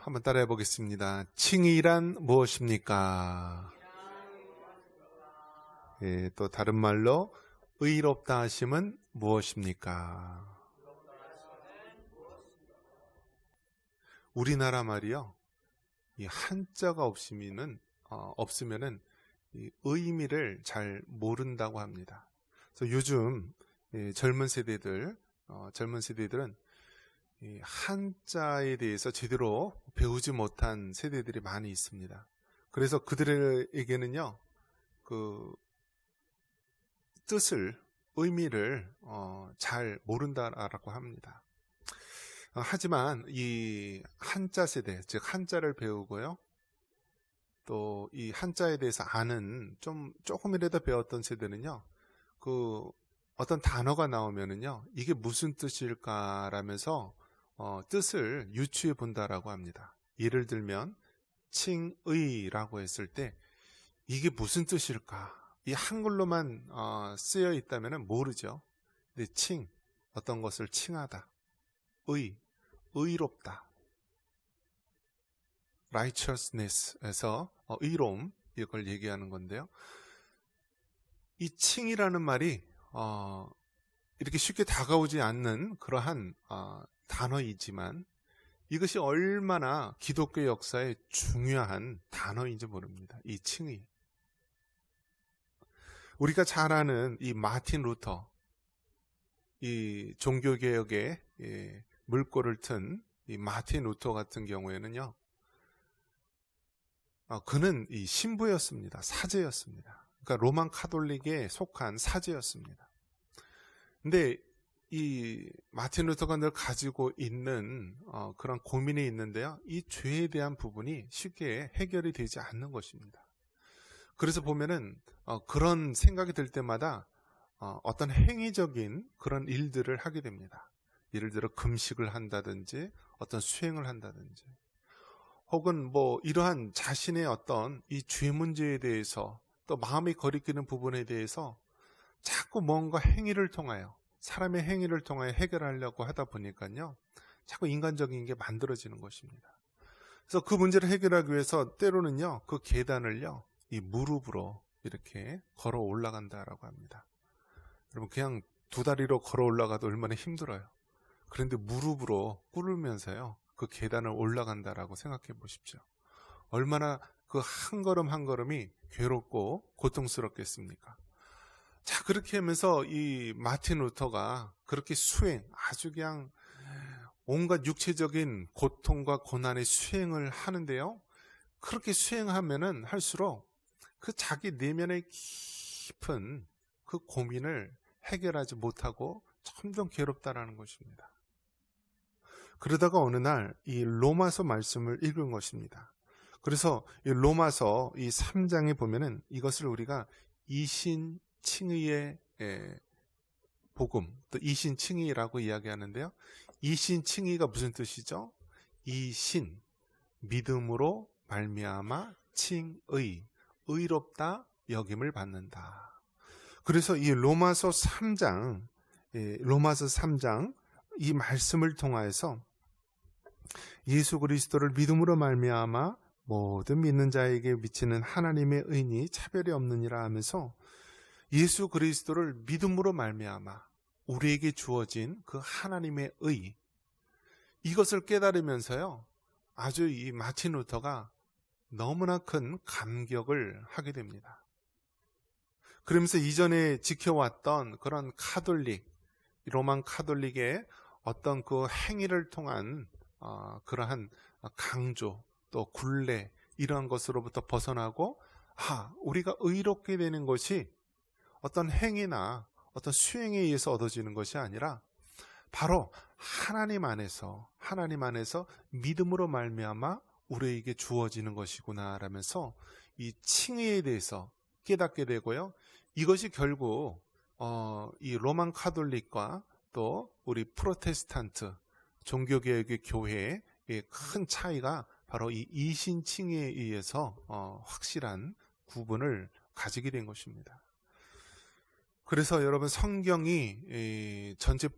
한번 따라해 보겠습니다. 칭의란 무엇입니까? 예, 또 다른 말로 의롭다 하심은 무엇입니까? 우리나라 말이요, 이 한자가 없으면은 이 의미를 잘 모른다고 합니다. 그래서 요즘 젊은 세대들은 이 한자에 대해서 제대로 배우지 못한 세대들이 많이 있습니다. 그래서 그들에게는요, 그 의미를 잘 모른다라고 합니다. 하지만 이 한자 세대, 즉 한자를 배우고요, 또 이 한자에 대해서 아는 조금이라도 배웠던 세대는요, 그 어떤 단어가 나오면은요, 이게 무슨 뜻일까라면서 뜻을 유추해 본다라고 합니다. 예를 들면 칭의라고 했을 때 이게 무슨 뜻일까? 이 한글로만 쓰여 있다면 모르죠. 근데 어떤 것을 칭하다, 의롭다, righteousness에서 의로움, 이걸 얘기하는 건데요. 이 칭이라는 말이 이렇게 쉽게 다가오지 않는 그러한 단어이지만 이것이 얼마나 기독교 역사에 중요한 단어인지 모릅니다. 이 칭의. 우리가 잘 아는 이 마틴 루터, 이 종교개혁의 물꼬를 튼 이 마틴 루터 같은 경우에는요, 그는 이 신부였습니다. 사제였습니다. 그러니까 로만 카톨릭에 속한 사제였습니다. 근데 이 마틴 루터가 늘 가지고 있는 그런 고민이 있는데요, 이 죄에 대한 부분이 쉽게 해결이 되지 않는 것입니다. 그래서 보면은 그런 생각이 들 때마다 어떤 행위적인 그런 일들을 하게 됩니다. 예를 들어 금식을 한다든지 어떤 수행을 한다든지, 혹은 뭐 이러한 자신의 어떤 이 죄 문제에 대해서, 또 마음이 거리끼는 부분에 대해서 자꾸 뭔가 사람의 행위를 통하여 해결하려고 하다 보니까요, 자꾸 인간적인 게 만들어지는 것입니다. 그래서 그 문제를 해결하기 위해서 때로는요, 그 계단을요, 이 무릎으로 이렇게 걸어 올라간다라고 합니다. 여러분, 그냥 두 다리로 걸어 올라가도 얼마나 힘들어요. 그런데 무릎으로 꿇으면서요, 그 계단을 올라간다라고 생각해 보십시오. 얼마나 그 한 걸음 한 걸음이 괴롭고 고통스럽겠습니까? 자, 그렇게 하면서 이 마틴 루터가 그렇게 아주 그냥 온갖 육체적인 고통과 고난의 수행을 하는데요, 그렇게 수행하면은 할수록 그 자기 내면의 깊은 그 고민을 해결하지 못하고 점점 괴롭다라는 것입니다. 그러다가 어느 날 이 로마서 말씀을 읽은 것입니다. 그래서 이 로마서 이 3장에 보면은 이것을 우리가 이신칭의의 복음, 또 이신칭의라고 이야기하는데요. 이신칭의가 무슨 뜻이죠? 이신, 믿음으로 말미암아 칭의, 의롭다 여김을 받는다. 그래서 이 로마서 3장 이 말씀을 통하여서 예수 그리스도를 믿음으로 말미암아 모든 믿는 자에게 미치는 하나님의 의니 차별이 없느니라 하면서 예수 그리스도를 믿음으로 말미암아 우리에게 주어진 그 하나님의 의, 이것을 깨달으면서요, 아주 이 마틴 루터가 너무나 큰 감격을 하게 됩니다. 그러면서 이전에 지켜왔던 그런 로만 카톨릭의 어떤 그 행위를 통한 그러한 강조, 또 굴레, 이러한 것으로부터 벗어나고, 우리가 의롭게 되는 것이 어떤 행위나 어떤 수행에 의해서 얻어지는 것이 아니라 바로 하나님 안에서 믿음으로 말미암아 우리에게 주어지는 것이구나 라면서 이 칭의에 대해서 깨닫게 되고요, 이것이 결국 이 로만 카톨릭과 또 우리 프로테스탄트 종교개혁의 교회의 큰 차이가 바로 이 이신칭의에 의해서 확실한 구분을 가지게 된 것입니다. 그래서 여러분, 성경이 전체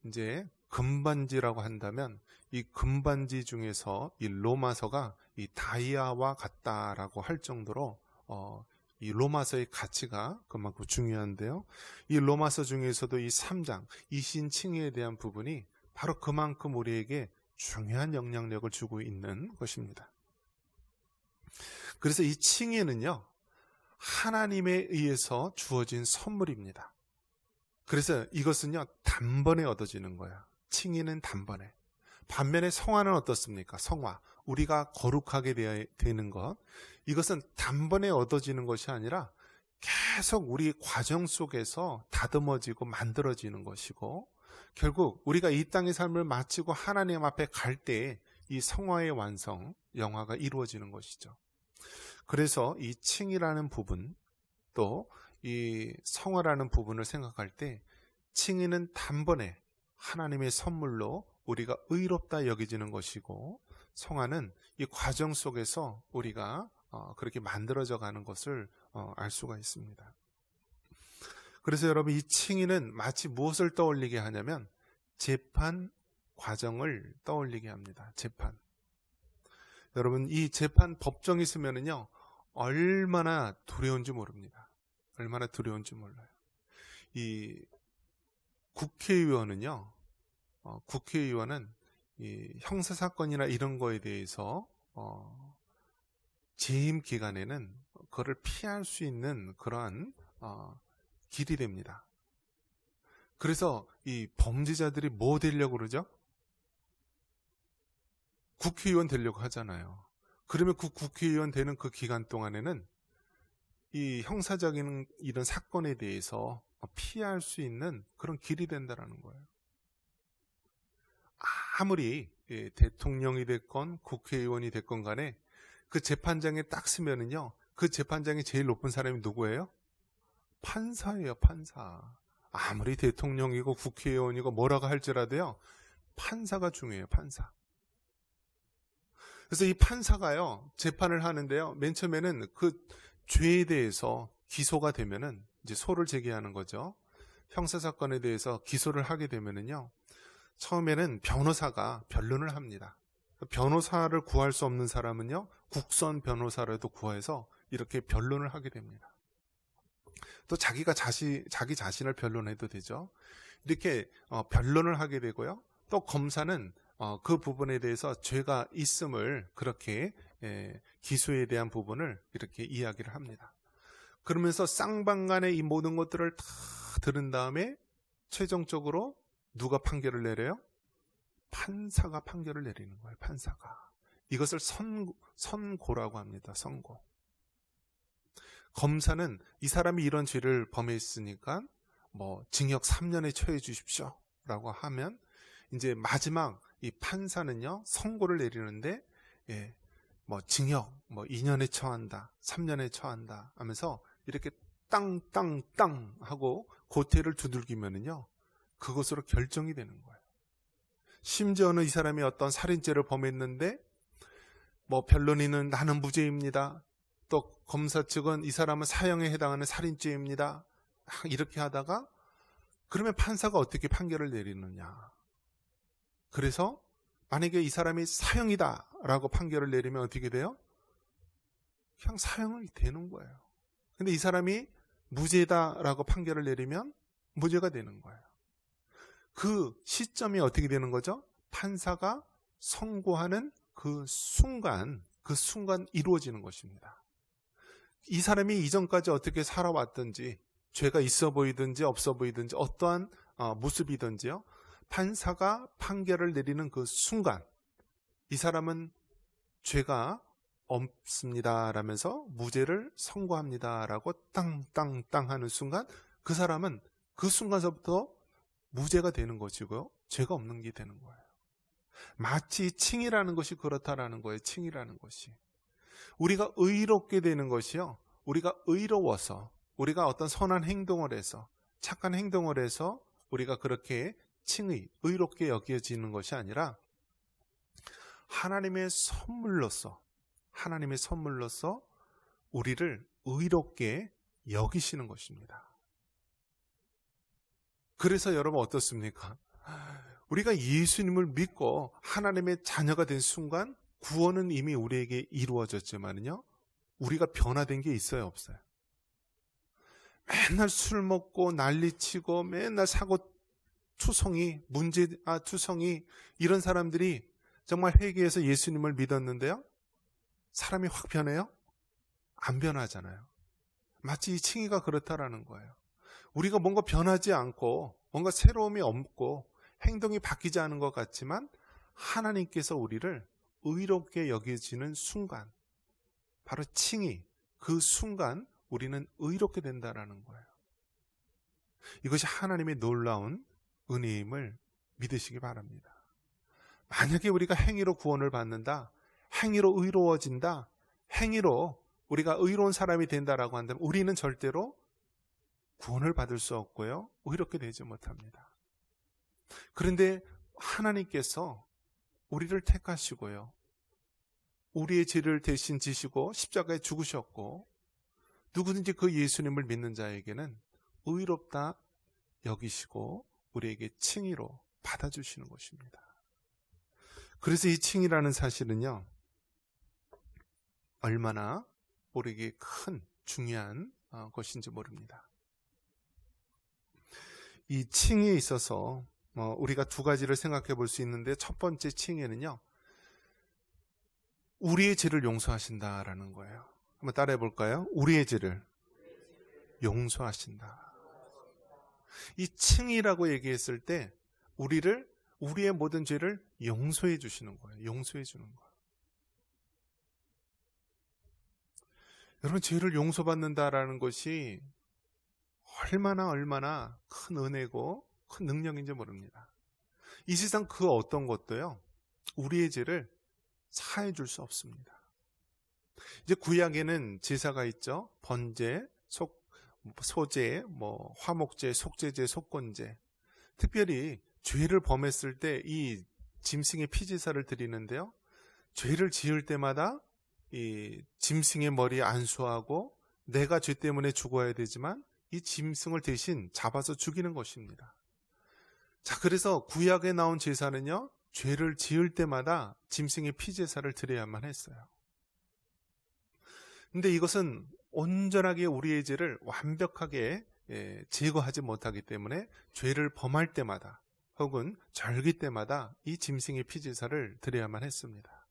이제 금반지라고 한다면 이 금반지 중에서 이 로마서가 이 다이아와 같다라고 할 정도로 이 로마서의 가치가 그만큼 중요한데요. 이 로마서 중에서도 이 3장, 이신칭의에 대한 부분이 바로 그만큼 우리에게 중요한 영향력을 주고 있는 것입니다. 그래서 이 칭의는요, 하나님에 의해서 주어진 선물입니다. 그래서 이것은요, 단번에 얻어지는 거야. 칭의는 단번에. 반면에 성화는 어떻습니까? 성화, 우리가 거룩하게 되는 것, 이것은 단번에 얻어지는 것이 아니라 계속 우리 과정 속에서 다듬어지고 만들어지는 것이고, 결국 우리가 이 땅의 삶을 마치고 하나님 앞에 갈 때 이 성화의 완성, 영화가 이루어지는 것이죠. 그래서 이 칭의라는 부분, 또 이 성화라는 부분을 생각할 때 칭의는 단번에 하나님의 선물로 우리가 의롭다 여겨지는 것이고, 성화는 이 과정 속에서 우리가 그렇게 만들어져 가는 것을 알 수가 있습니다. 그래서 여러분, 이 칭의는 마치 무엇을 떠올리게 하냐면 재판 과정을 떠올리게 합니다. 재판. 여러분, 이 재판 법정이 있으면은요, 얼마나 두려운지 모릅니다. 얼마나 두려운지 몰라요. 이 국회의원은요, 국회의원은 이 형사사건이나 이런 거에 대해서 재임 기간에는 그거를 피할 수 있는 그러한 길이 됩니다. 그래서 이 범죄자들이 뭐 되려고 그러죠? 국회의원 되려고 하잖아요. 그러면 그 국회의원 되는 그 기간 동안에는 이 형사적인 이런 사건에 대해서 피할 수 있는 그런 길이 된다라는 거예요. 아무리 대통령이 됐건 국회의원이 됐건 간에 그 재판장에 딱 쓰면은요, 그 재판장이 제일 높은 사람이 누구예요? 판사예요, 판사. 아무리 대통령이고 국회의원이고 뭐라고 할지라도요, 판사가 중요해요, 판사. 그래서 이 판사가요, 재판을 하는데요, 맨 처음에는 그 죄에 대해서 기소가 되면은 이제 소를 제기하는 거죠. 형사사건에 대해서 기소를 하게 되면은요, 처음에는 변호사가 변론을 합니다. 변호사를 구할 수 없는 사람은요, 국선 변호사라도 구해서 이렇게 변론을 하게 됩니다. 또 자기 자신을 변론해도 되죠. 이렇게 변론을 하게 되고요. 또 검사는 그 부분에 대해서 죄가 있음을 그렇게 기소에 대한 부분을 이렇게 이야기를 합니다. 그러면서 쌍방간의 이 모든 것들을 다 들은 다음에 최종적으로 누가 판결을 내려요? 판사가 판결을 내리는 거예요. 판사가. 이것을 선고라고 합니다. 선고. 검사는 이 사람이 이런 죄를 범했으니까 뭐 징역 3년에 처해 주십시오 라고 하면, 이제 마지막 이 판사는요, 선고를 내리는데 뭐 징역 2년에 처한다, 3년에 처한다 하면서 이렇게 땅땅땅 하고 고태를 두들기면은요, 그것으로 결정이 되는 거예요. 심지어는 이 사람이 어떤 살인죄를 범했는데 뭐 변론인은 나는 무죄입니다, 또 검사 측은 이 사람은 사형에 해당하는 살인죄입니다, 이렇게 하다가 그러면 판사가 어떻게 판결을 내리느냐. 그래서 만약에 이 사람이 사형이다 라고 판결을 내리면 어떻게 돼요? 그냥 사형이 되는 거예요. 근데 이 사람이 무죄다 라고 판결을 내리면 무죄가 되는 거예요. 그 시점이 어떻게 되는 거죠? 판사가 선고하는 그 순간 이루어지는 것입니다. 이 사람이 이전까지 어떻게 살아왔든지, 죄가 있어 보이든지 없어 보이든지 어떠한 모습이든지요, 판사가 판결을 내리는 그 순간 이 사람은 죄가 없습니다 라면서 무죄를 선고합니다 라고 땅땅땅 하는 순간, 그 사람은 그 순간서부터 무죄가 되는 것이고요, 죄가 없는 게 되는 거예요. 마치 칭의라는 것이 그렇다라는 거예요. 칭의라는 것이 우리가 의롭게 되는 것이요, 우리가 의로워서, 우리가 어떤 선한 행동을 해서, 착한 행동을 해서 우리가 그렇게 칭의, 의롭게 여겨지는 것이 아니라 하나님의 선물로서 우리를 의롭게 여기시는 것입니다. 그래서 여러분 어떻습니까? 우리가 예수님을 믿고 하나님의 자녀가 된 순간 구원은 이미 우리에게 이루어졌지만요, 우리가 변화된 게 있어요, 없어요? 맨날 술 먹고 난리치고 맨날 사고 투성이 이런 사람들이 정말 회개해서 예수님을 믿었는데요, 사람이 확 변해요? 안 변하잖아요. 마치 이 칭의가 그렇다라는 거예요. 우리가 뭔가 변하지 않고 뭔가 새로움이 없고 행동이 바뀌지 않은 것 같지만 하나님께서 우리를 의롭게 여겨지는 순간, 바로 칭의, 그 순간 우리는 의롭게 된다라는 거예요. 이것이 하나님의 놀라운 은혜임을 믿으시기 바랍니다. 만약에 우리가 행위로 구원을 받는다, 행위로 의로워진다, 행위로 우리가 의로운 사람이 된다라고 한다면 우리는 절대로 구원을 받을 수 없고요, 의롭게 되지 못합니다. 그런데 하나님께서 우리를 택하시고요, 우리의 죄를 대신 지시고 십자가에 죽으셨고, 누구든지 그 예수님을 믿는 자에게는 의롭다 여기시고 우리에게 칭의로 받아주시는 것입니다. 그래서 이 칭의라는 사실은요, 얼마나 우리에게 큰 중요한 것인지 모릅니다. 이 칭의에 있어서 우리가 두 가지를 생각해 볼 수 있는데, 첫 번째 칭의는요, 우리의 죄를 용서하신다라는 거예요. 한번 따라해 볼까요? 우리의 죄를 용서하신다. 이 칭의라고 얘기했을 때 우리의 모든 죄를 용서해 주시는 거예요. 용서해 주는 거예요. 여러분, 죄를 용서받는다라는 것이 얼마나 큰 은혜고 큰 능력인지 모릅니다. 이 세상 그 어떤 것도요, 우리의 죄를 사해 줄 수 없습니다. 이제 구약에는 제사가 있죠. 번제, 소제, 화목제, 속죄제, 속건제. 특별히 죄를 범했을 때 이 짐승의 피제사를 드리는데요, 죄를 지을 때마다 이 짐승의 머리에 안수하고 내가 죄 때문에 죽어야 되지만 이 짐승을 대신 잡아서 죽이는 것입니다. 자, 그래서 구약에 나온 제사는요, 죄를 지을 때마다 짐승의 피제사를 드려야만 했어요. 근데 이것은 온전하게 우리의 죄를 완벽하게 제거하지 못하기 때문에 죄를 범할 때마다 혹은 절기 때마다 이 짐승의 피제사를 드려야만 했습니다.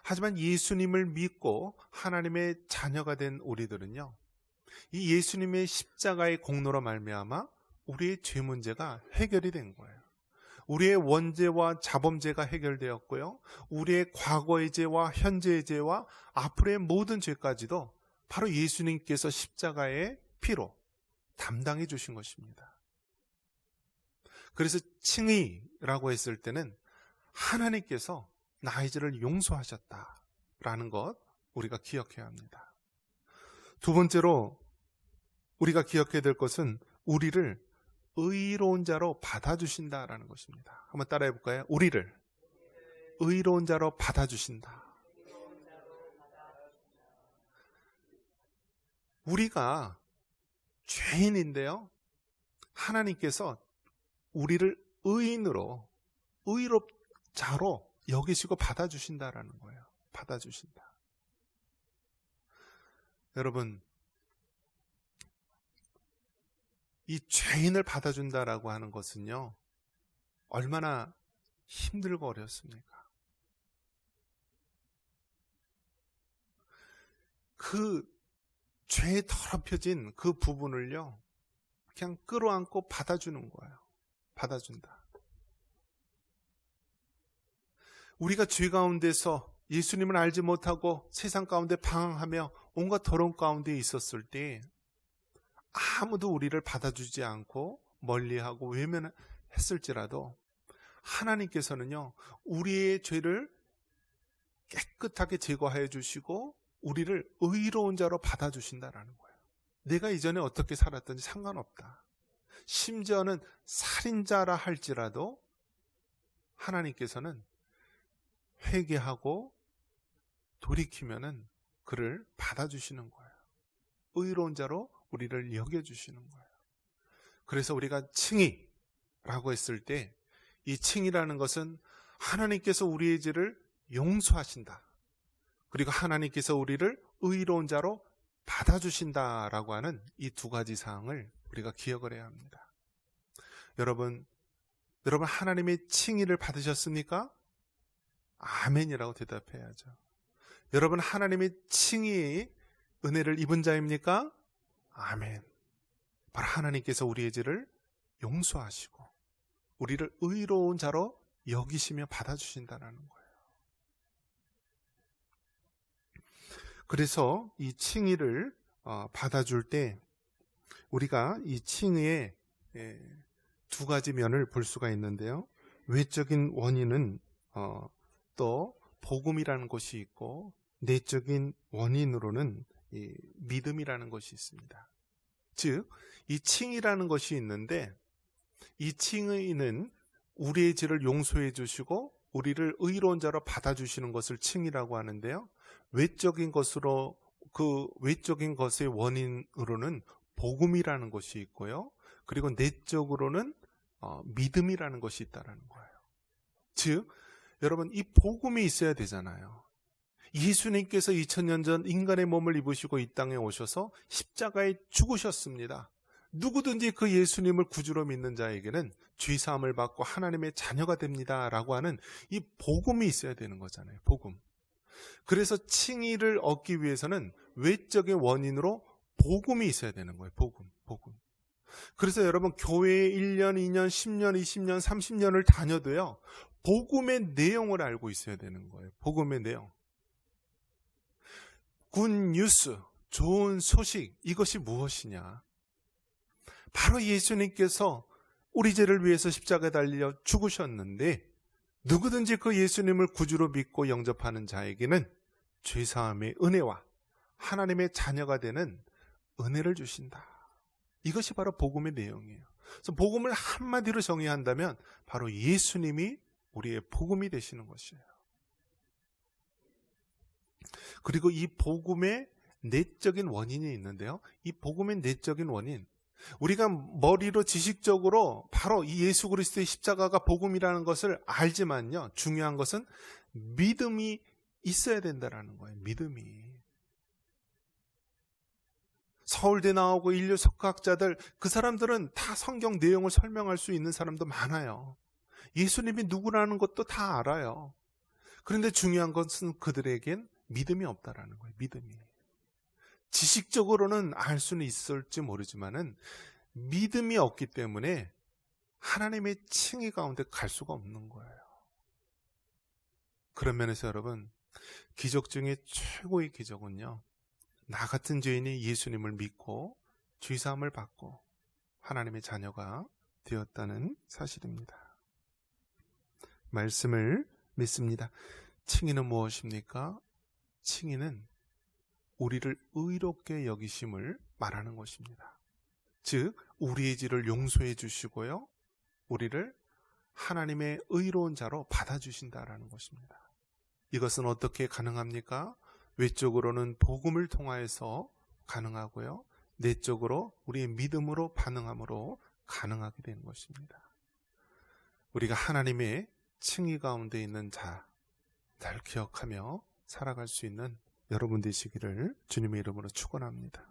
하지만 예수님을 믿고 하나님의 자녀가 된 우리들은요, 이 예수님의 십자가의 공로로 말미암아 우리의 죄 문제가 해결이 된 거예요. 우리의 원죄와 자범죄가 해결되었고요, 우리의 과거의 죄와 현재의 죄와 앞으로의 모든 죄까지도 바로 예수님께서 십자가의 피로 담당해 주신 것입니다. 그래서 칭의라고 했을 때는 하나님께서 나의 죄를 용서하셨다라는 것 우리가 기억해야 합니다. 두 번째로 우리가 기억해야 될 것은 우리를 의로운 자로 받아주신다라는 것입니다. 한번 따라해 볼까요? 우리를 의로운 자로 받아주신다. 우리가 죄인인데요, 하나님께서 우리를 의인으로, 의롭자로 여기시고 받아주신다라는 거예요. 받아주신다. 여러분, 이 죄인을 받아준다라고 하는 것은요, 얼마나 힘들고 어렵습니까? 그 죄에 더럽혀진 그 부분을요, 그냥 끌어안고 받아주는 거예요. 받아준다. 우리가 죄 가운데서 예수님을 알지 못하고 세상 가운데 방황하며 온갖 더러운 가운데 있었을 때 아무도 우리를 받아주지 않고 멀리하고 외면했을지라도 하나님께서는요, 우리의 죄를 깨끗하게 제거해 주시고 우리를 의로운 자로 받아주신다라는 거예요. 내가 이전에 어떻게 살았든지 상관없다. 심지어는 살인자라 할지라도 하나님께서는 회개하고 돌이키면은 그를 받아주시는 거예요. 의로운 자로 우리를 여겨주시는 거예요. 그래서 우리가 칭의라고 했을 때 이 칭이라는 것은 하나님께서 우리의 죄를 용서하신다. 그리고 하나님께서 우리를 의로운 자로 받아주신다라고 하는 이 두 가지 사항을 우리가 기억을 해야 합니다. 여러분 하나님의 칭의를 받으셨습니까? 아멘이라고 대답해야죠. 여러분 하나님의 칭의의 은혜를 입은 자입니까? 아멘. 바로 하나님께서 우리의 죄를 용서하시고 우리를 의로운 자로 여기시며 받아주신다는 거예요. 그래서 이 칭의를 받아줄 때 우리가 이 칭의의 두 가지 면을 볼 수가 있는데요. 외적인 원인은 또 복음이라는 것이 있고, 내적인 원인으로는 이 믿음이라는 것이 있습니다. 즉, 이 칭의라는 것이 있는데, 이 칭의는 우리의 죄를 용서해 주시고 우리를 의로운 자로 받아주시는 것을 칭의라고 하는데요. 외적인 것으로, 그 외적인 것의 원인으로는 복음이라는 것이 있고요. 그리고 내적으로는 믿음이라는 것이 있다는 거예요. 즉, 여러분 이 복음이 있어야 되잖아요. 예수님께서 2000년 전 인간의 몸을 입으시고 이 땅에 오셔서 십자가에 죽으셨습니다. 누구든지 그 예수님을 구주로 믿는 자에게는 죄사함을 받고 하나님의 자녀가 됩니다 라고 하는 이 복음이 있어야 되는 거잖아요. 복음. 그래서 칭의를 얻기 위해서는 외적인 원인으로 복음이 있어야 되는 거예요. 복음. 그래서 여러분 교회에 1년, 2년, 10년, 20년, 30년을 다녀도요. 복음의 내용을 알고 있어야 되는 거예요. 복음의 내용. 굿뉴스, 좋은 소식, 이것이 무엇이냐? 바로 예수님께서 우리 죄를 위해서 십자가에 달려 죽으셨는데 누구든지 그 예수님을 구주로 믿고 영접하는 자에게는 죄사함의 은혜와 하나님의 자녀가 되는 은혜를 주신다. 이것이 바로 복음의 내용이에요. 그래서 복음을 한마디로 정의한다면 바로 예수님이 우리의 복음이 되시는 것이에요. 그리고 이 복음의 내적인 원인이 있는데요. 이 복음의 내적인 원인, 우리가 머리로 지식적으로 바로 이 예수 그리스도의 십자가가 복음이라는 것을 알지만요. 중요한 것은 믿음이 있어야 된다는 거예요. 믿음이. 서울대 나오고 인류 석학자들, 그 사람들은 다 성경 내용을 설명할 수 있는 사람도 많아요. 예수님이 누구라는 것도 다 알아요. 그런데 중요한 것은 그들에겐 믿음이 없다라는 거예요. 믿음이. 지식적으로는 알 수는 있을지 모르지만은 믿음이 없기 때문에 하나님의 칭의 가운데 갈 수가 없는 거예요. 그런 면에서 여러분, 기적 중에 최고의 기적은요, 나 같은 죄인이 예수님을 믿고 죄사함을 받고 하나님의 자녀가 되었다는 사실입니다. 말씀을 믿습니다. 칭의는 무엇입니까? 칭의는 우리를 의롭게 여기심을 말하는 것입니다. 즉, 우리의 죄를 용서해 주시고요, 우리를 하나님의 의로운 자로 받아주신다라는 것입니다. 이것은 어떻게 가능합니까? 외적으로는 복음을 통하여서 가능하고요, 내적으로 우리의 믿음으로 반응함으로 가능하게 되는 것입니다. 우리가 하나님의 칭의 가운데 있는 자, 잘 기억하며 살아갈 수 있는 여러분 되시기를 주님의 이름으로 축원합니다.